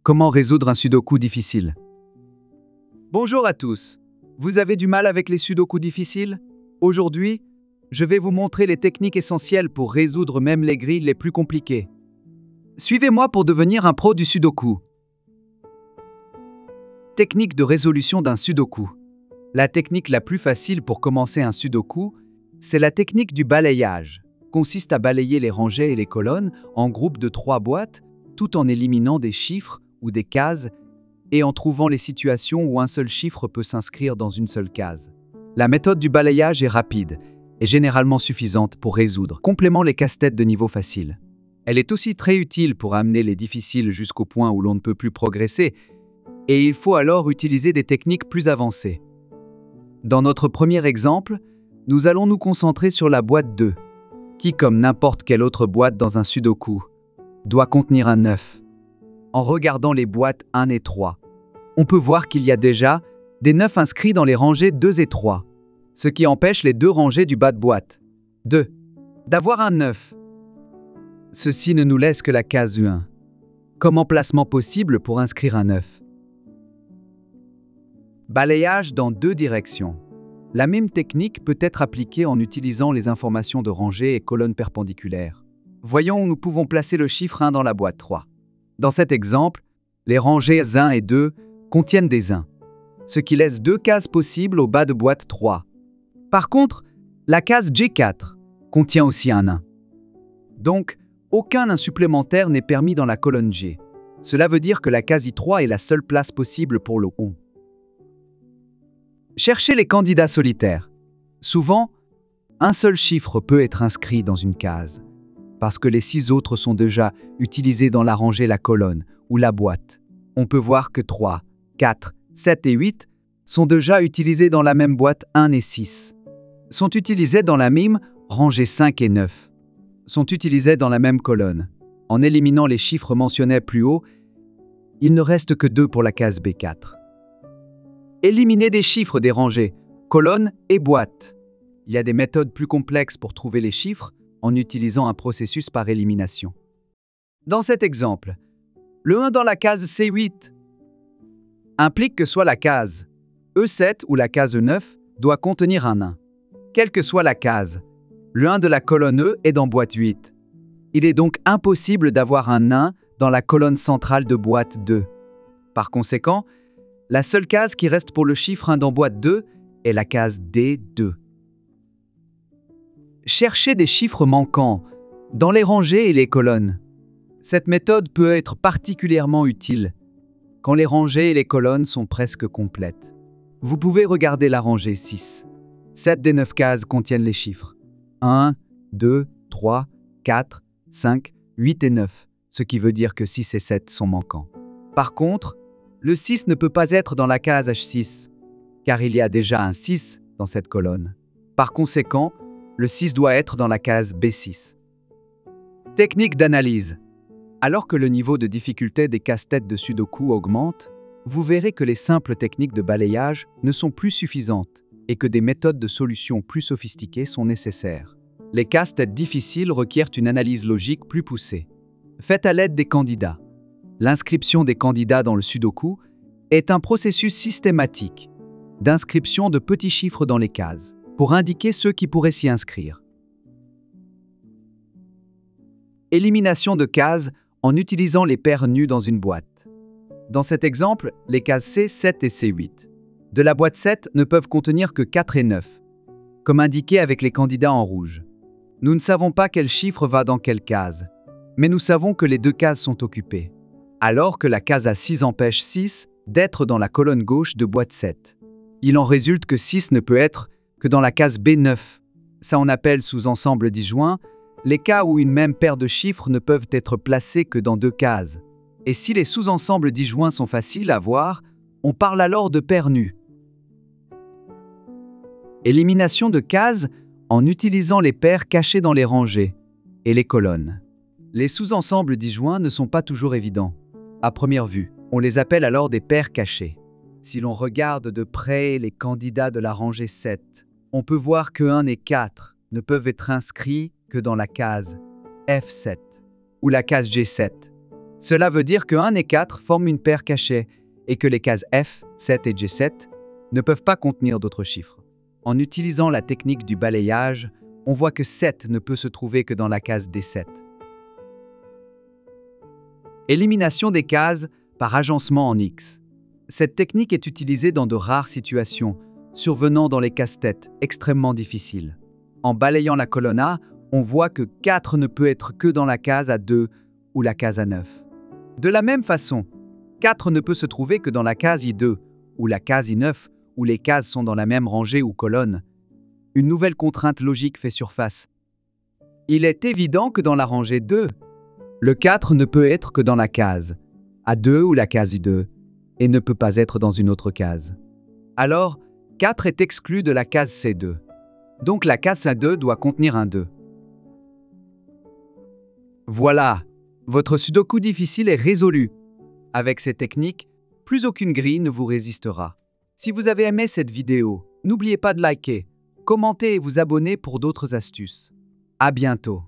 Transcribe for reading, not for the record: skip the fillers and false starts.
Comment résoudre un sudoku difficile? Bonjour à tous. Vous avez du mal avec les sudoku difficiles? Aujourd'hui, je vais vous montrer les techniques essentielles pour résoudre même les grilles les plus compliquées. Suivez-moi pour devenir un pro du sudoku. Technique de résolution d'un sudoku. La technique la plus facile pour commencer un sudoku, c'est la technique du balayage. Consiste à balayer les rangées et les colonnes en groupes de 3 boîtes, tout en éliminant des chiffres ou des cases et en trouvant les situations où un seul chiffre peut s'inscrire dans une seule case. La méthode du balayage est rapide et généralement suffisante pour résoudre complètement les casse-têtes de niveau facile. Elle est aussi très utile pour amener les difficiles jusqu'au point où l'on ne peut plus progresser, et il faut alors utiliser des techniques plus avancées. Dans notre premier exemple, nous allons nous concentrer sur la boîte 2, qui, comme n'importe quelle autre boîte dans un sudoku, doit contenir un 9. En regardant les boîtes 1 et 3, on peut voir qu'il y a déjà des 9 inscrits dans les rangées 2 et 3, ce qui empêche les 2 rangées du bas de boîte 2 d'avoir un 9. Ceci ne nous laisse que la case 1, comme emplacement possible pour inscrire un 9. Balayage dans 2 directions. La même technique peut être appliquée en utilisant les informations de rangées et colonnes perpendiculaires. Voyons où nous pouvons placer le chiffre 1 dans la boîte 3. Dans cet exemple, les rangées 1 et 2 contiennent des 1, ce qui laisse 2 cases possibles au bas de boîte 3. Par contre, la case G4 contient aussi un 1. Donc, aucun 1 supplémentaire n'est permis dans la colonne G. Cela veut dire que la case I3 est la seule place possible pour le on. Cherchez les candidats solitaires. Souvent, un seul chiffre peut être inscrit dans une case, parce que les 6 autres sont déjà utilisés dans la rangée, la colonne ou la boîte. On peut voir que 3, 4, 7 et 8 sont déjà utilisés dans la même boîte 1 et 6. Sont utilisés dans la même rangée 5 et 9. Sont utilisés dans la même colonne. En éliminant les chiffres mentionnés plus haut, il ne reste que 2 pour la case B4. Éliminez des chiffres des rangées, colonnes et boîtes. Il y a des méthodes plus complexes pour trouver les chiffres en utilisant un processus par élimination. Dans cet exemple, le 1 dans la case C8 implique que soit la case E7 ou la case E9 doit contenir un 1. Quelle que soit la case, le 1 de la colonne E est dans boîte 8. Il est donc impossible d'avoir un 1 dans la colonne centrale de boîte 2. Par conséquent, la seule case qui reste pour le chiffre 1 dans boîte 2 est la case D2. Cherchez des chiffres manquants dans les rangées et les colonnes. Cette méthode peut être particulièrement utile quand les rangées et les colonnes sont presque complètes. Vous pouvez regarder la rangée 6. 7 des 9 cases contiennent les chiffres 1, 2, 3, 4, 5, 8 et 9, ce qui veut dire que 6 et 7 sont manquants. Par contre, le 6 ne peut pas être dans la case H6, car il y a déjà un 6 dans cette colonne. Par conséquent, le 6 doit être dans la case B6. Technique d'analyse. Alors que le niveau de difficulté des casse-têtes de sudoku augmente, vous verrez que les simples techniques de balayage ne sont plus suffisantes et que des méthodes de solution plus sophistiquées sont nécessaires. Les casse-têtes difficiles requièrent une analyse logique plus poussée. Faites à l'aide des candidats. L'inscription des candidats dans le sudoku est un processus systématique d'inscription de petits chiffres dans les cases pour indiquer ceux qui pourraient s'y inscrire. Élimination de cases en utilisant les paires nues dans une boîte. Dans cet exemple, les cases C7 et C8 de la boîte 7 ne peuvent contenir que 4 et 9, comme indiqué avec les candidats en rouge. Nous ne savons pas quel chiffre va dans quelle case, mais nous savons que les 2 cases sont occupées, alors que la case A6 empêche 6 d'être dans la colonne gauche de boîte 7. Il en résulte que 6 ne peut être que dans la case B9. Ça on appelle sous-ensemble disjoint les cas où une même paire de chiffres ne peuvent être placés que dans 2 cases. Et si les sous-ensembles disjoints sont faciles à voir, on parle alors de paires nues. Élimination de cases en utilisant les paires cachées dans les rangées et les colonnes. Les sous-ensembles disjoints ne sont pas toujours évidents. À première vue, on les appelle alors des paires cachées. Si l'on regarde de près les candidats de la rangée 7, on peut voir que 1 et 4 ne peuvent être inscrits que dans la case F7 ou la case G7. Cela veut dire que 1 et 4 forment une paire cachée et que les cases F, 7 et G7 ne peuvent pas contenir d'autres chiffres. En utilisant la technique du balayage, on voit que 7 ne peut se trouver que dans la case D7. Élimination des cases par agencement en X. Cette technique est utilisée dans de rares situations, survenant dans les casse-têtes extrêmement difficiles. En balayant la colonne A, on voit que 4 ne peut être que dans la case A2 ou la case A9. De la même façon, 4 ne peut se trouver que dans la case I2 ou la case I9 où les cases sont dans la même rangée ou colonne. Une nouvelle contrainte logique fait surface. Il est évident que dans la rangée 2, le 4 ne peut être que dans la case A2 ou la case I2 et ne peut pas être dans une autre case. Alors, 4 est exclu de la case C2. Donc la case A2 doit contenir un 2. Voilà, votre sudoku difficile est résolu. Avec ces techniques, plus aucune grille ne vous résistera. Si vous avez aimé cette vidéo, n'oubliez pas de liker, commenter et vous abonner pour d'autres astuces. À bientôt.